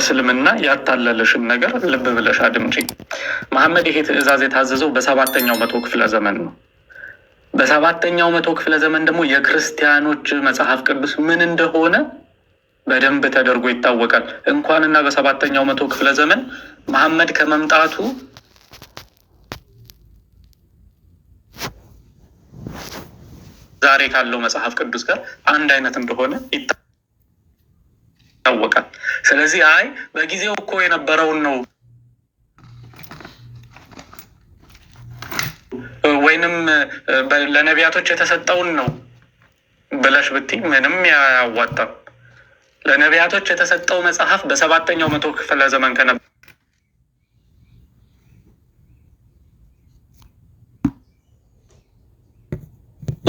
እስልምና ያታለለሽን ነገር ልብ ብለሽ አድምጪ። መሐመድ ይሄ ትእዛዝ የታዘዘው በሰባተኛው መቶ ክፍለ ዘመን ነው። በሰባተኛው መቶ ክፍለ ዘመን ደግሞ የክርስቲያኖች መጽሐፍ ቅዱስ ምን እንደሆነ በደንብ ተደርጎ ይታወቃል። እንኳንና በሰባተኛው መቶ ክፍለ ዘመን መሐመድ ከመምጣቱ ዛሬ ካለው መጽሐፍ ቅዱስ ጋር አንድ አይነት እንደሆነ ይታወቃል። ስለዚህ አይ በጊዜው እኮ የነበረውን ነው ወይንም ለነቢያቶች የተሰጠውን ነው ብለሽ ብትይ ምንም ያዋጣም። ለነቢያቶች የተሰጠው መጽሐፍ በሰባተኛው መቶ ክፍለ ዘመን ከነበረ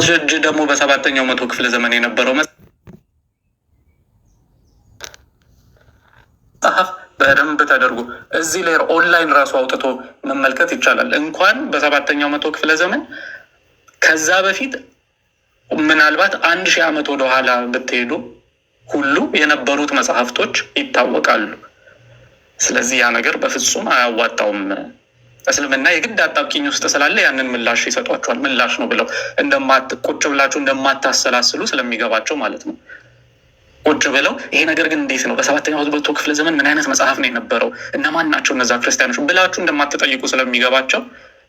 እጅ ደግሞ በሰባተኛው መቶ ክፍለ ዘመን የነበረው መጽሐፍ በደንብ ተደርጎ እዚህ ላይ ኦንላይን ራሱ አውጥቶ መመልከት ይቻላል። እንኳን በሰባተኛው መቶ ክፍለ ዘመን ከዛ በፊት ምናልባት 1000 ዓመት ወደኋላ ብትሄዱ ሁሉ የነበሩት መጽሐፍቶች ይታወቃሉ። ስለዚህ ያ ነገር በፍጹም አያዋጣውም። እስልምና የግድ አጣብቂኝ ውስጥ ስላለ ያንን ምላሽ ይሰጧቸዋል። ምላሽ ነው ብለው ቁጭ ብላችሁ እንደማታሰላስሉ ስለሚገባቸው ማለት ነው። ቁጭ ብለው ይሄ ነገር ግን እንዴት ነው በሰባተኛው መቶ ክፍለ ዘመን ምን አይነት መጽሐፍ ነው የነበረው እነማን ናቸው እነዛ ክርስቲያኖች ብላችሁ እንደማትጠይቁ ስለሚገባቸው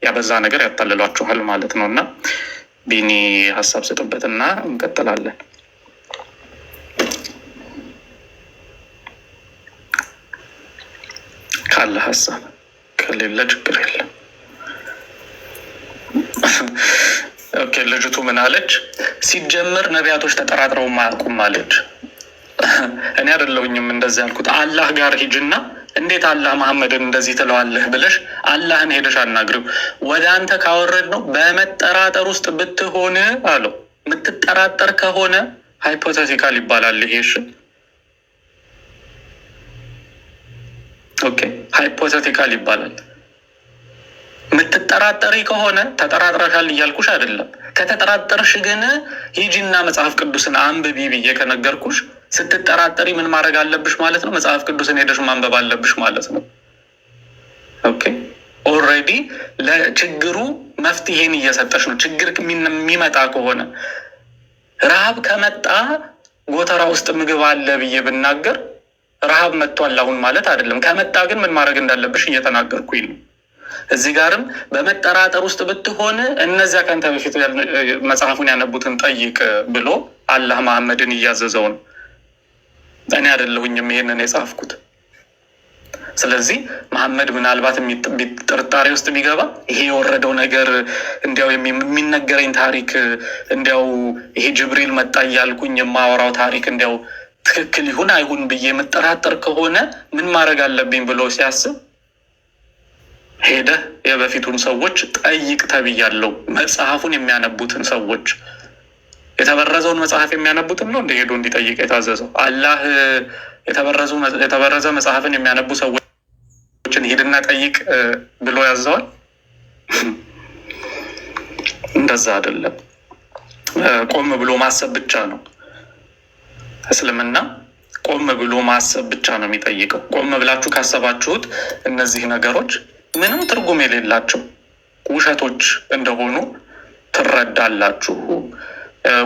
ያ በዛ ነገር ያታልሏችኋል ማለት ነው። እና ቢኒ ሀሳብ ስጥበትና እንቀጥላለን። ካለ ሀሳብ ከሌለ ችግር የለም። ኦኬ ልጅቱ ምን አለች? ሲጀምር ነቢያቶች ተጠራጥረው ማያውቁም አለች። እኔ አይደለሁኝም እንደዚህ ያልኩት። አላህ ጋር ሂጅና እንዴት አላህ መሐመድን እንደዚህ ትለዋለህ ብለሽ አላህን ሄደሽ አናግሪው። ወደ አንተ ካወረድ ነው በመጠራጠር ውስጥ ብትሆን አለው። የምትጠራጠር ከሆነ ሃይፖቴቲካል ይባላል ይሄ። እሺ ኦኬ ሃይፖቴቲካል ይባላል። የምትጠራጠሪ ከሆነ ተጠራጥረሻል እያልኩሽ አይደለም። ከተጠራጠርሽ ግን ሂጂና መጽሐፍ ቅዱስን አንብቢ ብዬ ከነገርኩሽ ስትጠራጠሪ ምን ማድረግ አለብሽ ማለት ነው? መጽሐፍ ቅዱስን ሄደሽ ማንበብ አለብሽ ማለት ነው። ኦኬ ኦልሬዲ ለችግሩ መፍትሄን እየሰጠሽ ነው። ችግር የሚመጣ ከሆነ ረሃብ ከመጣ ጎተራ ውስጥ ምግብ አለ ብዬ ብናገር ረሃብ መጥቷል አሁን ማለት አይደለም። ከመጣ ግን ምን ማድረግ እንዳለብሽ እየተናገርኩኝ ነው። እዚህ ጋርም በመጠራጠር ውስጥ ብትሆን እነዚያ ከአንተ በፊት መጽሐፉን ያነቡትን ጠይቅ ብሎ አላህ መሐመድን እያዘዘው ነው። እኔ አይደለሁኝም ይሄንን የጻፍኩት። ስለዚህ መሐመድ ምናልባት ጥርጣሬ ውስጥ ቢገባ ይሄ የወረደው ነገር እንዲያው የሚነገረኝ ታሪክ እንዲያው ይሄ ጅብሪል መጣ እያልኩኝ የማወራው ታሪክ እንዲያው ትክክል ይሁን አይሁን ብዬ የምጠራጠር ከሆነ ምን ማድረግ አለብኝ ብሎ ሲያስብ ሄደህ የበፊቱን ሰዎች ጠይቅ ተብያለሁ። መጽሐፉን የሚያነቡትን ሰዎች የተበረዘውን መጽሐፍ የሚያነቡትን ነው እንደ ሄዶ እንዲጠይቅ የታዘዘው። አላህ የተበረዘ መጽሐፍን የሚያነቡ ሰዎችን ሂድና ጠይቅ ብሎ ያዘዋል? እንደዛ አይደለም። ቆም ብሎ ማሰብ ብቻ ነው እስልምና። ቆም ብሎ ማሰብ ብቻ ነው የሚጠይቀው። ቆም ብላችሁ ካሰባችሁት እነዚህ ነገሮች ምንም ትርጉም የሌላቸው ውሸቶች እንደሆኑ ትረዳላችሁ።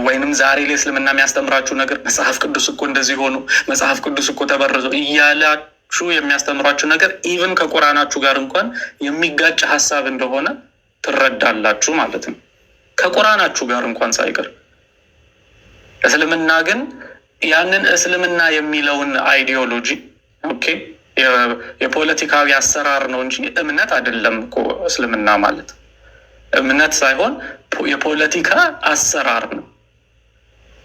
ወይንም ዛሬ ላይ እስልምና የሚያስተምራችሁ ነገር መጽሐፍ ቅዱስ እኮ እንደዚህ ሆኑ፣ መጽሐፍ ቅዱስ እኮ ተበረዘው እያላችሁ የሚያስተምራችሁ ነገር ኢቭን ከቁርአናችሁ ጋር እንኳን የሚጋጭ ሀሳብ እንደሆነ ትረዳላችሁ ማለት ነው። ከቁርአናችሁ ጋር እንኳን ሳይቀር። እስልምና ግን ያንን እስልምና የሚለውን አይዲዮሎጂ ኦኬ የፖለቲካዊ አሰራር ነው እንጂ እምነት አይደለም እኮ እስልምና ማለት። እምነት ሳይሆን የፖለቲካ አሰራር ነው።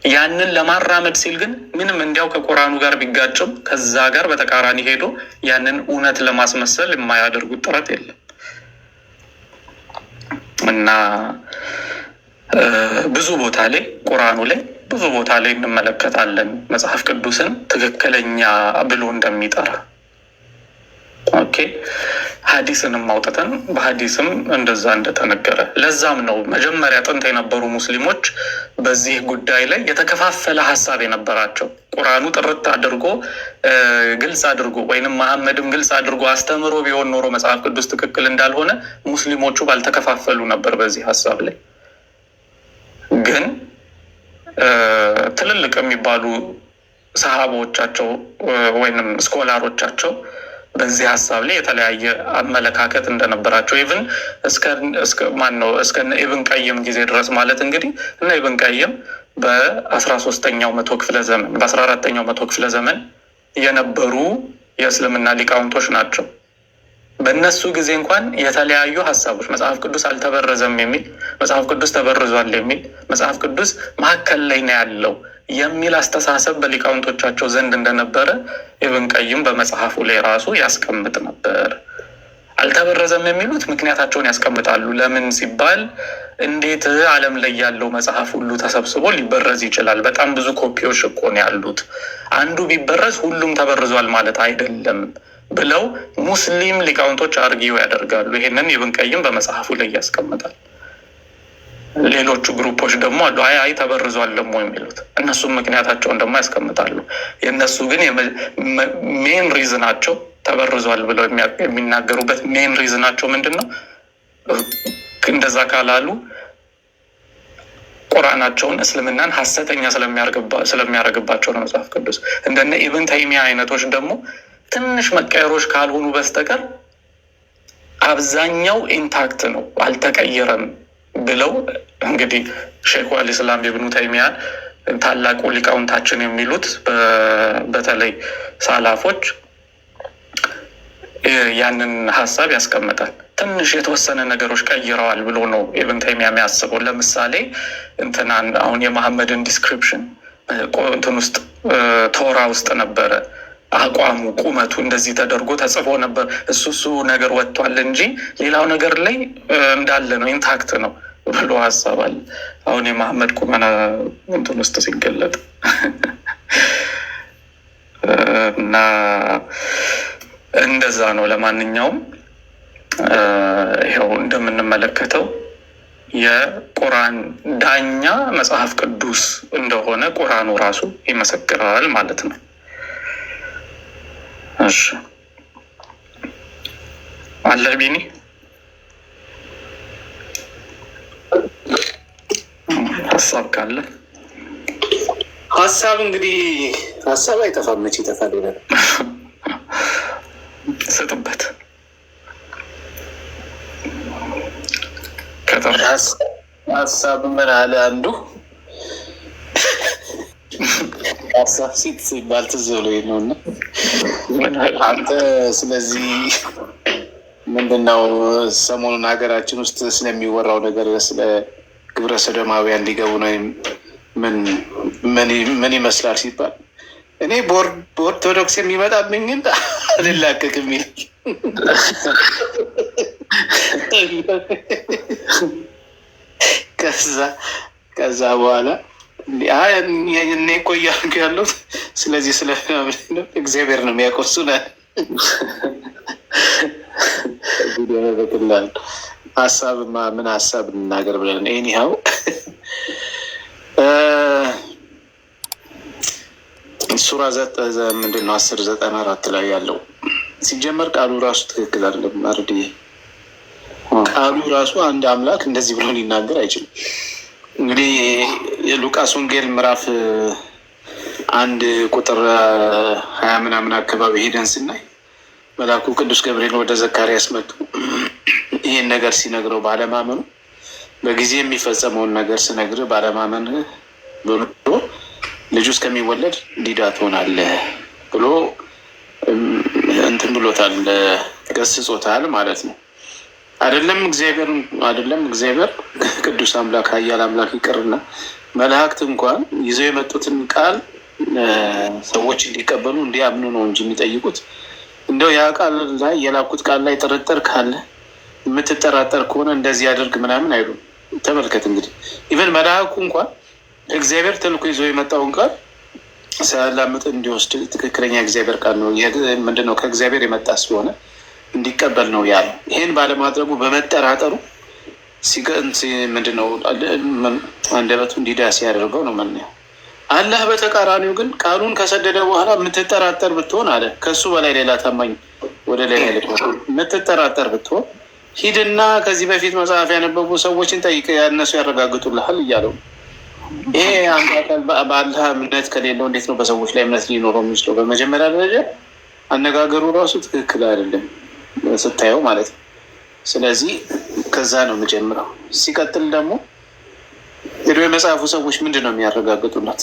ያንን ለማራመድ ሲል ግን ምንም እንዲያው ከቁርአኑ ጋር ቢጋጭም ከዛ ጋር በተቃራኒ ሄዶ ያንን እውነት ለማስመሰል የማያደርጉት ጥረት የለም። እና ብዙ ቦታ ላይ ቁርአኑ ላይ ብዙ ቦታ ላይ እንመለከታለን መጽሐፍ ቅዱስን ትክክለኛ ብሎ እንደሚጠራ ኦኬ ሀዲስንም አውጥተን በሀዲስም እንደዛ እንደተነገረ ለዛም ነው መጀመሪያ ጥንት የነበሩ ሙስሊሞች በዚህ ጉዳይ ላይ የተከፋፈለ ሀሳብ የነበራቸው። ቁርአኑ ጥርት አድርጎ ግልጽ አድርጎ ወይንም መሐመድም ግልጽ አድርጎ አስተምሮ ቢሆን ኖሮ መጽሐፍ ቅዱስ ትክክል እንዳልሆነ ሙስሊሞቹ ባልተከፋፈሉ ነበር በዚህ ሀሳብ ላይ። ግን ትልልቅ የሚባሉ ሰሃቦቻቸው ወይንም ስኮላሮቻቸው በዚህ ሀሳብ ላይ የተለያየ አመለካከት እንደነበራቸው ኢቭን እስከ ኢብን ቀይም ጊዜ ድረስ ማለት እንግዲህ እና ኢብን ቀይም በ13ኛው መቶ ክፍለ ዘመን በ14ኛው መቶ ክፍለ ዘመን የነበሩ የእስልምና ሊቃውንቶች ናቸው። በእነሱ ጊዜ እንኳን የተለያዩ ሀሳቦች መጽሐፍ ቅዱስ አልተበረዘም የሚል፣ መጽሐፍ ቅዱስ ተበርዟል የሚል፣ መጽሐፍ ቅዱስ መካከል ላይ ነው ያለው የሚል አስተሳሰብ በሊቃውንቶቻቸው ዘንድ እንደነበረ ኢብን ቀይም በመጽሐፉ ላይ ራሱ ያስቀምጥ ነበር። አልተበረዘም የሚሉት ምክንያታቸውን ያስቀምጣሉ። ለምን ሲባል እንዴት ዓለም ላይ ያለው መጽሐፍ ሁሉ ተሰብስቦ ሊበረዝ ይችላል? በጣም ብዙ ኮፒዎች እኮ ነው ያሉት። አንዱ ቢበረዝ ሁሉም ተበርዟል ማለት አይደለም ብለው ሙስሊም ሊቃውንቶች አርጊው ያደርጋሉ። ይሄንን ኢብን ቀይም በመጽሐፉ ላይ ያስቀምጣል። ሌሎቹ ግሩፖች ደግሞ አሉ አይ ተበርዟል ደግሞ የሚሉት፣ እነሱም ምክንያታቸውን ደግሞ ያስቀምጣሉ። የእነሱ ግን ሜን ሪዝናቸው ተበርዟል ብለው የሚናገሩበት ሜን ሪዝናቸው ምንድን ነው? እንደዛ ካላሉ ቁርአናቸውን እስልምናን ሀሰተኛ ስለሚያደርግባቸው ነው መጽሐፍ ቅዱስ። እንደነ ኢብን ተይሚያ አይነቶች ደግሞ ትንሽ መቀየሮች ካልሆኑ በስተቀር አብዛኛው ኢንታክት ነው አልተቀየረም ብለው እንግዲህ ሼኹ አልኢስላም ኢብኑ ተይሚያ ታላቁ ሊቃውንታችን የሚሉት በተለይ ሳላፎች ያንን ሀሳብ ያስቀምጣል። ትንሽ የተወሰነ ነገሮች ቀይረዋል ብሎ ነው ኢብን ተይሚያ የሚያስበው። ለምሳሌ አሁን የመሐመድን ዲስክሪፕሽን እንትን ውስጥ ቶራ ውስጥ ነበረ አቋሙ ቁመቱ እንደዚህ ተደርጎ ተጽፎ ነበር። እሱ ነገር ወጥቷል እንጂ ሌላው ነገር ላይ እንዳለ ነው ኢንታክት ነው ብሎ ሀሳብ አለ። አሁን የመሐመድ ቁመና እንትን ውስጥ ሲገለጥ እና እንደዛ ነው። ለማንኛውም ይኸው እንደምንመለከተው የቁርአን ዳኛ መጽሐፍ ቅዱስ እንደሆነ ቁርአኑ ራሱ ይመሰክራል ማለት ነው። እሺ አለ ቢኒ ሀሳብ ካለ ሀሳብ እንግዲህ ሀሳብ አይጠፋም። መቼ ይጠፋል? ስጥበት ሀሳብ ምን አለ አንዱ ሀሳብ ሲት ሲባል ትዝ ብሎኝ ነው እና አንተ ስለዚህ ምንድነው ሰሞኑን ሀገራችን ውስጥ ስለሚወራው ነገር ስለ ግብረ ሰዶማውያን ሊገቡ ነው ምን ይመስላል ሲባል እኔ በኦርቶዶክስ የሚመጣብኝን አልላቀቅ የሚል ከዛ በኋላ እኔ እኮ እያልኩ ያለሁት ስለዚህ ስለ እግዚአብሔር ነው የሚያቆሱ ሀሳብማ ምን ሀሳብ እናገር ብለን ኤኒሃው ሱራ ምንድን ነው 10:94 ላይ ያለው ሲጀመር ቃሉ ራሱ ትክክል አይደለም። ማርዲ ቃሉ ራሱ አንድ አምላክ እንደዚህ ብሎ ሊናገር አይችልም። እንግዲህ የሉቃስ ወንጌል ምዕራፍ 1 ቁጥር 20 ምናምን አካባቢ ሄደን ስናይ መልአኩ ቅዱስ ገብርኤል ወደ ዘካርያስ መጡ። ይህን ነገር ሲነግረው ባለማመኑ በጊዜ የሚፈጸመውን ነገር ስነግር ባለማመን ብሎ ልጁ እስከሚወለድ ዲዳ ትሆናለህ ብሎ እንትን ብሎታል፣ ገስጾታል ማለት ነው። አይደለም እግዚአብሔር ቅዱስ አምላክ ኃያል አምላክ ይቅርና መላእክት እንኳን ይዘው የመጡትን ቃል ሰዎች እንዲቀበሉ እንዲያምኑ ነው እንጂ የሚጠይቁት። እንደው ያ ቃል ላይ የላኩት ቃል ላይ ጥርጥር ካለ የምትጠራጠር ከሆነ እንደዚህ ያደርግ ምናምን አይሉም። ተመልከት እንግዲህ ኢቨን መልአኩ እንኳን እግዚአብሔር ተልኮ ይዞ የመጣውን ቃል ሳያላምጥ እንዲወስድ ትክክለኛ እግዚአብሔር ቃል ነው። ምንድነው ከእግዚአብሔር የመጣ ስለሆነ እንዲቀበል ነው ያለው። ይሄን ባለማድረጉ በመጠራጠሩ ምንድነው አንደበቱ እንዲዳ ሲያደርገው ነው ምናየው። አላህ በተቃራኒው ግን ቃሉን ከሰደደ በኋላ የምትጠራጠር ብትሆን አለ ከሱ በላይ ሌላ ታማኝ ወደ ሌላ የምትጠራጠር ብትሆን ሂድና ከዚህ በፊት መጽሐፍ ያነበቡ ሰዎችን ጠይቅ፣ እነሱ ያረጋግጡልሃል እያለው። ይሄ አንድ አካል በአላህ እምነት ከሌለው እንዴት ነው በሰዎች ላይ እምነት ሊኖረው የሚችለው? በመጀመሪያ ደረጃ አነጋገሩ ራሱ ትክክል አይደለም ስታየው ማለት ነው። ስለዚህ ከዛ ነው የምጀምረው። ሲቀጥል ደግሞ ሄዶ የመጽሐፉ ሰዎች ምንድን ነው የሚያረጋግጡላት?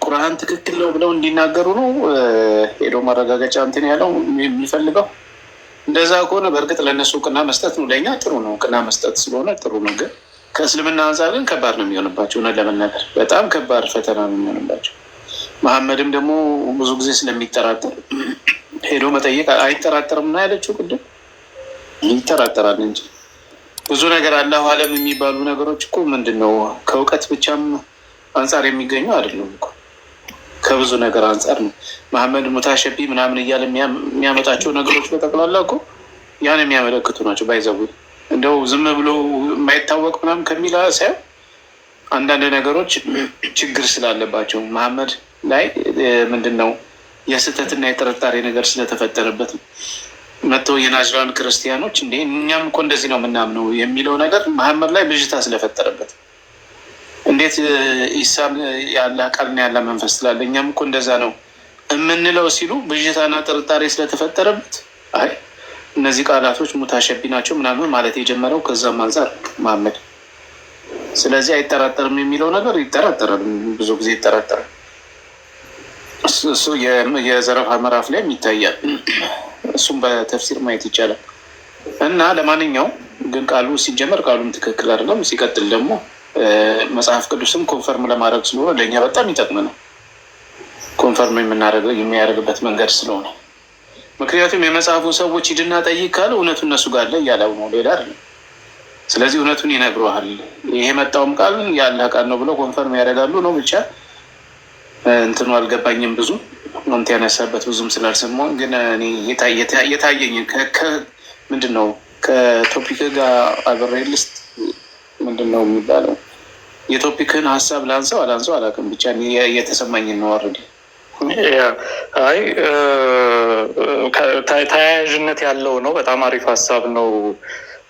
ቁርአን ትክክል ነው ብለው እንዲናገሩ ነው ሄዶ ማረጋገጫ እንትን ያለው የሚፈልገው። እንደዛ ከሆነ በእርግጥ ለእነሱ እውቅና መስጠት ነው፣ ለእኛ ጥሩ ነው እውቅና መስጠት ስለሆነ ጥሩ ነው። ግን ከእስልምና አንጻር ግን ከባድ ነው የሚሆንባቸው። እውነት ለመናገር በጣም ከባድ ፈተና ነው የሚሆንባቸው። መሐመድም ደግሞ ብዙ ጊዜ ስለሚጠራጠር ሄዶ መጠየቅ አይጠራጠርም እና ያለችው ቅድም ይጠራጠራል እንጂ ብዙ ነገር አላሁ አለም የሚባሉ ነገሮች እኮ ምንድን ነው ከእውቀት ብቻም አንጻር የሚገኙ አይደሉም እኮ ከብዙ ነገር አንጻር ነው። መሐመድ ሙታሸቢ ምናምን እያለ የሚያመጣቸው ነገሮች በጠቅላላ እኮ ያን የሚያመለክቱ ናቸው። ባይዘቡ እንደው ዝም ብሎ የማይታወቅ ምናምን ከሚል ሳይሆን አንዳንድ ነገሮች ችግር ስላለባቸው መሐመድ ላይ ምንድን ነው የስህተትና የጥርጣሬ ነገር ስለተፈጠረበት መጥተው የናዝራን ክርስቲያኖች እንዴ እኛም እኮ እንደዚህ ነው የምናምነው የሚለው ነገር መሐመድ ላይ ብዥታ ስለፈጠረበት እንዴት ኢሳም ያለ ቃልና ያለ መንፈስ ስላለ እኛም እኮ እንደዛ ነው የምንለው ሲሉ ብዥታና ጥርጣሬ ስለተፈጠረበት አይ እነዚህ ቃላቶች ሙታሸቢ ናቸው ምናምን ማለት የጀመረው ከዛም አንጻር መሐመድ። ስለዚህ አይጠራጠርም የሚለው ነገር ይጠራጠራል፣ ብዙ ጊዜ ይጠራጠራል። እሱ የዘረፋ ምዕራፍ ላይም ይታያል። እሱም በተፍሲር ማየት ይቻላል። እና ለማንኛውም ግን ቃሉ ሲጀመር ቃሉም ትክክል አይደለም። ሲቀጥል ደግሞ መጽሐፍ ቅዱስም ኮንፈርም ለማድረግ ስለሆነ ለእኛ በጣም ይጠቅመናል፣ ኮንፈርም የሚያደርግበት መንገድ ስለሆነ። ምክንያቱም የመጽሐፉ ሰዎች ሂድና ጠይቅ ካለ እውነቱ እነሱ ጋር አለ እያለው ነው፣ ሌላ አይደለም። ስለዚህ እውነቱን ይነግረዋል። ይሄ መጣውም ቃል የአላህ ቃል ነው ብለው ኮንፈርም ያደርጋሉ ነው። ብቻ እንትኑ አልገባኝም ብዙ አንተ ያነሳበት ብዙም ስላልሰማሁ፣ ግን እኔ የታየኝ ምንድን ነው ከቶፒክ ጋር አብሬ ልስጥ ምንድን ነው የሚባለው የቶፒክን ሀሳብ ላንሰው አላንሰው አላውቅም፣ ብቻ እየተሰማኝን ነው። አረዲ አይ ተያያዥነት ያለው ነው። በጣም አሪፍ ሀሳብ ነው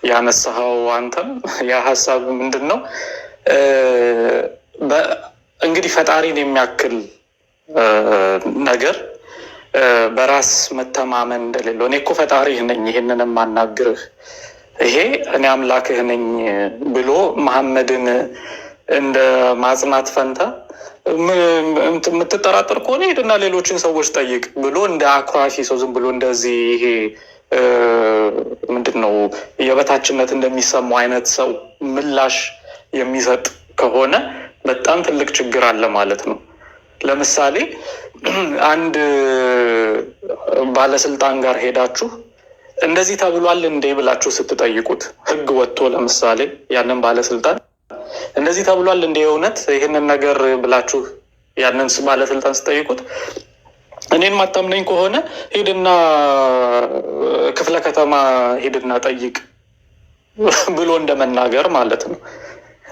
ያነሳኸው አንተም። ያ ሀሳብ ምንድን ነው እንግዲህ ፈጣሪን የሚያክል ነገር በራስ መተማመን እንደሌለው እኔ እኮ ፈጣሪህ ነኝ ይህንን የማናግርህ ይሄ እኔ አምላክህ ነኝ ብሎ መሐመድን እንደ ማጽናት ፈንታ የምትጠራጠር ከሆነ ሄድና ሌሎችን ሰዎች ጠይቅ ብሎ እንደ አኩራፊ ሰው ዝም ብሎ እንደዚህ ይሄ ምንድን ነው የበታችነት እንደሚሰማው አይነት ሰው ምላሽ የሚሰጥ ከሆነ በጣም ትልቅ ችግር አለ ማለት ነው። ለምሳሌ አንድ ባለስልጣን ጋር ሄዳችሁ እንደዚህ ተብሏል እንዴ ብላችሁ ስትጠይቁት ህግ ወጥቶ ለምሳሌ ያንን ባለስልጣን እንደዚህ ተብሏል እንዴ እውነት ይህንን ነገር ብላችሁ ያንን ባለስልጣን ስጠይቁት እኔን ማታምነኝ ከሆነ ሄድና ክፍለ ከተማ ሄድና ጠይቅ ብሎ እንደመናገር ማለት ነው።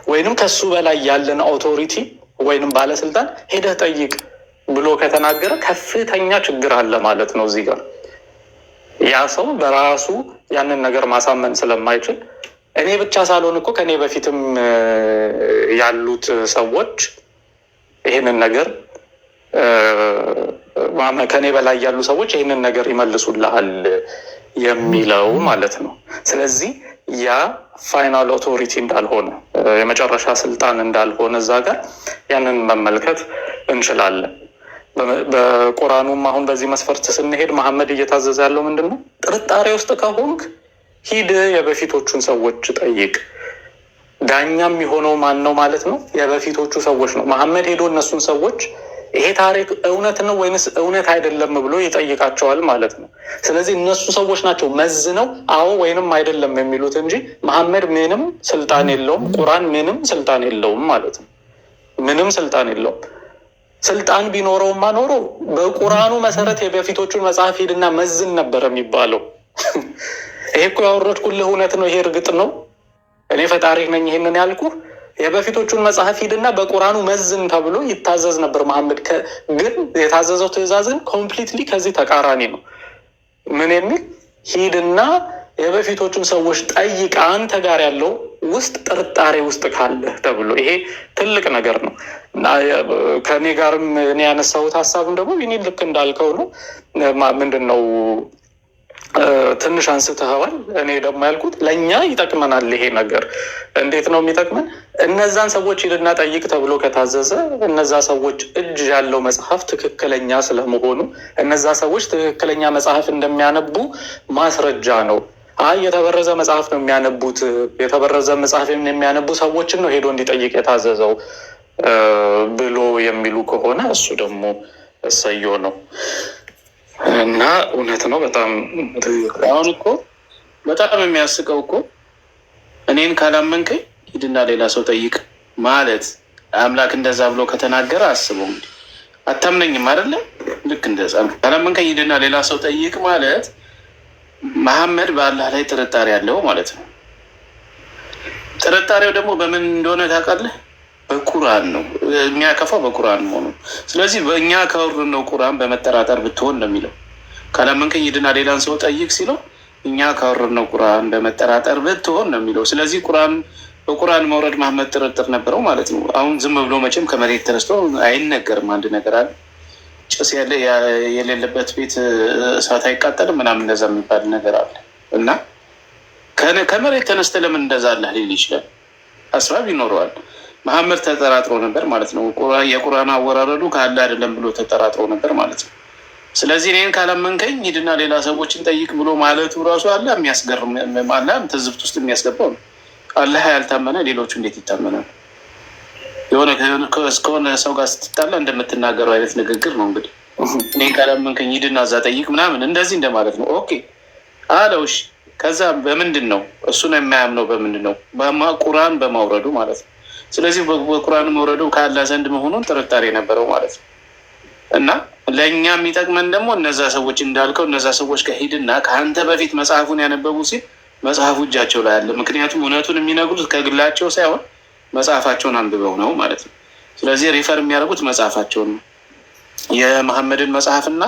ወይንም ከሱ በላይ ያለን አውቶሪቲ ወይንም ባለስልጣን ሄደህ ጠይቅ ብሎ ከተናገረ ከፍተኛ ችግር አለ ማለት ነው። እዚህ ጋር ያ ሰው በራሱ ያንን ነገር ማሳመን ስለማይችል እኔ ብቻ ሳልሆን እኮ ከኔ በፊትም ያሉት ሰዎች ይህንን ነገር ከኔ በላይ ያሉ ሰዎች ይህንን ነገር ይመልሱልሃል የሚለው ማለት ነው። ስለዚህ ያ ፋይናል ኦቶሪቲ እንዳልሆነ የመጨረሻ ስልጣን እንዳልሆነ እዛ ጋር ያንን መመልከት እንችላለን። በቁርአኑም አሁን በዚህ መስፈርት ስንሄድ መሐመድ እየታዘዘ ያለው ምንድን ነው? ጥርጣሬ ውስጥ ከሆንክ ሂድ የበፊቶቹን ሰዎች ጠይቅ። ዳኛም የሆነው ማን ነው ማለት ነው? የበፊቶቹ ሰዎች ነው። መሐመድ ሄዶ እነሱን ሰዎች ይሄ ታሪክ እውነት ነው ወይንስ እውነት አይደለም ብሎ ይጠይቃቸዋል ማለት ነው። ስለዚህ እነሱ ሰዎች ናቸው መዝነው አዎ ወይንም አይደለም የሚሉት እንጂ መሐመድ ምንም ስልጣን የለውም። ቁርአን ምንም ስልጣን የለውም ማለት ነው። ምንም ስልጣን የለውም። ስልጣን ቢኖረውማ ኖሮ በቁርአኑ መሰረት የበፊቶቹን መጽሐፍ ሂድና መዝን ነበር የሚባለው። ይሄ እኮ ያወረድኩልህ እውነት ነው። ይሄ እርግጥ ነው። እኔ ፈጣሪ ነኝ ይሄንን ያልኩህ። የበፊቶቹን መጽሐፍ ሂድና በቁርአኑ መዝን ተብሎ ይታዘዝ ነበር መሐመድ። ግን የታዘዘው ትእዛዝን ኮምፕሊትሊ ከዚህ ተቃራኒ ነው። ምን የሚል ሂድና የበፊቶቹን ሰዎች ጠይቅ፣ አንተ ጋር ያለው ውስጥ ጥርጣሬ ውስጥ ካለህ ተብሎ። ይሄ ትልቅ ነገር ነው። ከእኔ ጋርም እኔ ያነሳሁት ሀሳብም ደግሞ እኔ ልክ እንዳልከው ነው። ምንድን ነው ትንሽ አንስተኸዋል። እኔ ደግሞ ያልኩት ለእኛ ይጠቅመናል ይሄ ነገር። እንዴት ነው የሚጠቅመን? እነዛን ሰዎች ሂድና ጠይቅ ተብሎ ከታዘዘ እነዛ ሰዎች እጅ ያለው መጽሐፍ ትክክለኛ ስለመሆኑ እነዛ ሰዎች ትክክለኛ መጽሐፍ እንደሚያነቡ ማስረጃ ነው። አይ የተበረዘ መጽሐፍ ነው የሚያነቡት፣ የተበረዘ መጽሐፍ የሚያነቡ ሰዎችን ነው ሄዶ እንዲጠይቅ የታዘዘው ብሎ የሚሉ ከሆነ እሱ ደግሞ እሰዮ ነው እና እውነት ነው። በጣም አሁን እኮ በጣም የሚያስቀው እኮ እኔን ካላመንከኝ ሂድና ሌላ ሰው ጠይቅ ማለት አምላክ እንደዛ ብሎ ከተናገረ አስበው እንግዲህ። አታምነኝም አይደለ? ልክ እንደዛ ካላመንከኝ ሂድና ሌላ ሰው ጠይቅ ማለት መሐመድ በአላህ ላይ ጥርጣሬ ያለው ማለት ነው። ጥርጣሬው ደግሞ በምን እንደሆነ ታውቃለህ? በቁርአን ነው የሚያከፋው፣ በቁርአን መሆኑ። ስለዚህ በእኛ ካወረድነው ቁርአን በመጠራጠር ብትሆን ነው የሚለው። ካላመንከኝ ሂድና ሌላን ሰው ጠይቅ ሲለው እኛ ካወረድነው ቁርአን በመጠራጠር ብትሆን ነው የሚለው። ስለዚህ በቁርአን መውረድ መሐመድ ጥርጥር ነበረው ማለት ነው። አሁን ዝም ብሎ መቼም ከመሬት ተነስቶ አይነገርም። አንድ ነገር አለ፣ ጭስ የሌለበት ቤት እሳት አይቃጠልም ምናምን እንደዛ የሚባል ነገር አለ እና ከመሬት ተነስተ ለምን እንደዛ አለህ ሊል ይችላል። አስባብ ይኖረዋል። መሐመድ ተጠራጥሮ ነበር ማለት ነው። የቁርአን አወራረዱ ካለ አይደለም ብሎ ተጠራጥሮ ነበር ማለት ነው። ስለዚህ እኔን ካላመንከኝ ሂድና ሌላ ሰዎችን ጠይቅ ብሎ ማለቱ ራሱ አለ የሚያስገርም አለ ትዝብት ውስጥ የሚያስገባው ነው። አላህ ያልታመነ ሌሎቹ እንዴት ይታመናል? ከሆነ ሰው ጋር ስትጣላ እንደምትናገረው አይነት ንግግር ነው። እንግዲህ እኔን ካላመንከኝ ሂድና እዛ ጠይቅ ምናምን እንደዚህ እንደማለት ነው። ኦኬ አለው። እሺ ከዛ በምንድን ነው እሱን የማያምነው? በምንድን ነው? ቁርአን በማውረዱ ማለት ነው። ስለዚህ በቁርአን መውረዱ ከአላህ ዘንድ መሆኑን ጥርጣሬ ነበረው ማለት ነው። እና ለእኛ የሚጠቅመን ደግሞ እነዛ ሰዎች እንዳልከው እነዛ ሰዎች ከሂድና ከአንተ በፊት መጽሐፉን ያነበቡ ሲል መጽሐፉ እጃቸው ላይ አለ። ምክንያቱም እውነቱን የሚነግሩት ከግላቸው ሳይሆን መጽሐፋቸውን አንብበው ነው ማለት ነው። ስለዚህ ሪፈር የሚያደርጉት መጽሐፋቸውን ነው። የመሐመድን መጽሐፍና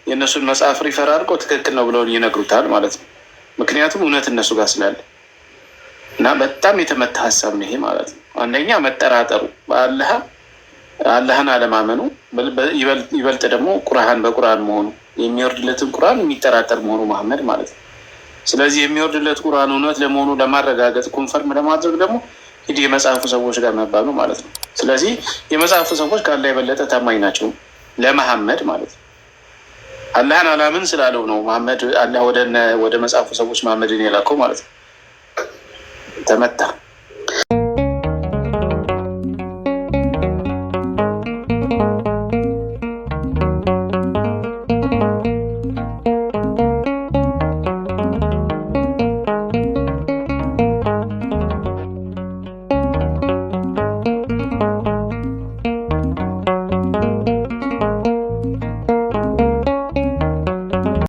የእነሱን መጽሐፍ ሪፈር አድርገው ትክክል ነው ብለው ይነግሩታል ማለት ነው። ምክንያቱም እውነት እነሱ ጋር ስላለ እና በጣም የተመታ ሀሳብ ነው ይሄ ማለት ነው። አንደኛ መጠራጠሩ አላህን አለማመኑ፣ ይበልጥ ደግሞ በቁርአን መሆኑ የሚወርድለትን ቁርአን የሚጠራጠር መሆኑ መሐመድ ማለት ነው። ስለዚህ የሚወርድለት ቁርአን እውነት ለመሆኑ ለማረጋገጥ ኮንፈርም ለማድረግ ደግሞ ሂድ የመጽሐፉ ሰዎች ጋር መባሉ ማለት ነው። ስለዚህ የመጽሐፉ ሰዎች ከአላህ የበለጠ ታማኝ ናቸው ለመሐመድ ማለት ነው። አላህን አላምን ስላለው ነው መሐመድ አላህ ወደ መጽሐፉ ሰዎች መሐመድን የላከው ማለት ነው። ተመታ።